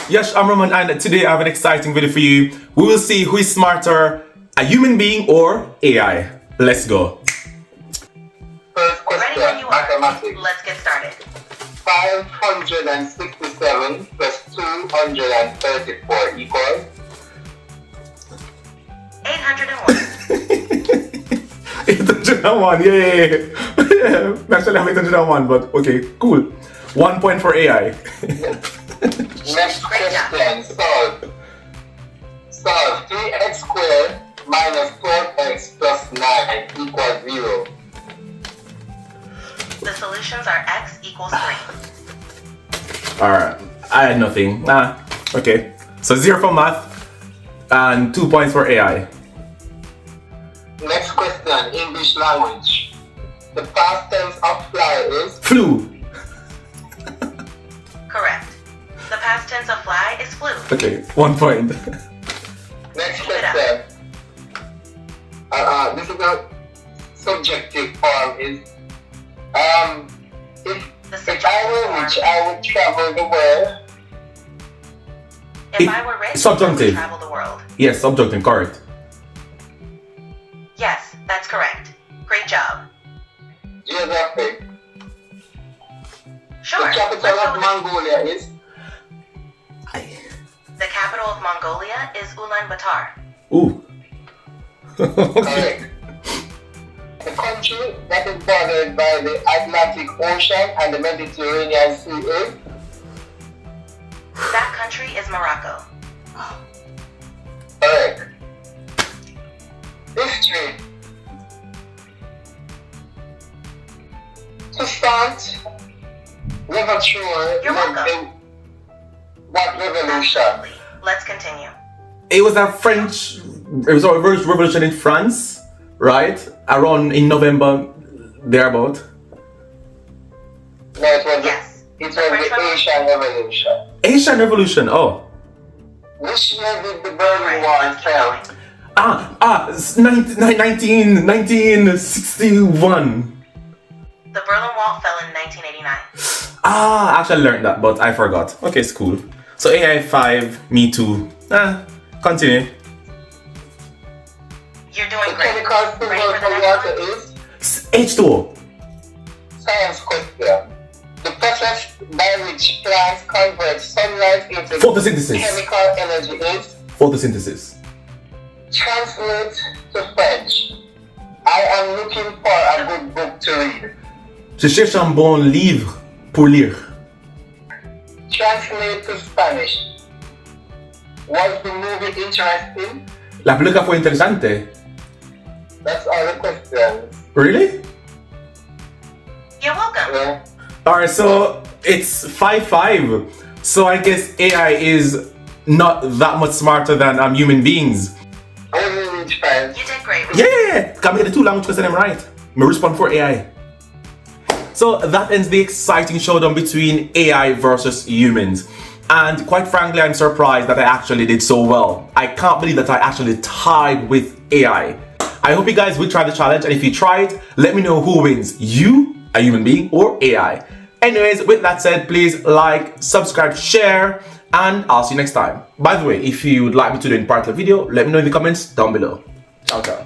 Yes, I'm Roman, and today I have an exciting video for you. We will see who is smarter, a human being or AI. Let's go. First question, Ready when you are. mathematics. Let's get started. 567 plus 234 equals 801. 801, yeah. Actually, I have 801, but okay, cool. 1 point for AI. Next question, solve. Solve 3x squared minus 12x plus 9 equals 0. The solutions are x equals 3. Alright, I had nothing. Okay. So 0 for math and 2 points for AI. Next question, English language. The past tense of fly is Flew. Correct. The past tense of fly is flew. Okay, 1 point. next question. This is a subjective form is if I were rich, I would travel the world. If I were rich, I subjunctive. would travel the world. Yes, subjunctive, correct. Yes, that's correct. Great job. Geography. Sure. The capital of Mongolia is The capital of Mongolia is Ulaanbaatar. Ooh. correct. The country that is bordered by the Atlantic Ocean and the Mediterranean Sea is That country is Morocco. correct. History. To start, You're welcome. What revolution? Absolutely. Let's continue. It was a revolution in France, right? Around in November, thereabout. No, it was Yes. the Asian Revolution. Asian Revolution, oh. Which year did the All Berlin right, Wall let's keep fall? going. 1961. The Berlin Wall fell in 1989. I actually learned that, but I forgot. Okay, it's cool. So AI 5, me 2. Continue. You're The doing great. chemical symbol Ready for for the water next one? is H2O. science question. The process by which plants convert sunlight into Photosynthesis. chemical energy is Photosynthesis. translate to French. I am looking for a good book to read. Je cherche un bon livre pour lire. Translate to Spanish. Was the movie interesting? La película fue interesante. That's all the questions. Really? You're welcome. Yeah. Alright, so it's 5-5. So I guess AI is not that much smarter than human beings. I will read French. You did great. Yeah! Can we get the 2 language question right? Me respond for AI. So that ends the exciting showdown between AI versus humans. And quite frankly, I'm surprised that I actually did so well. I can't believe that I actually tied with AI. I hope you guys will try the challenge, and if you try it, let me know who wins, you, a human being, or AI. Anyways, with that said, please like, subscribe, share, and I'll see you next time. By the way, if you would like me to do in part of the video, let me know in the comments down below. Ciao, ciao.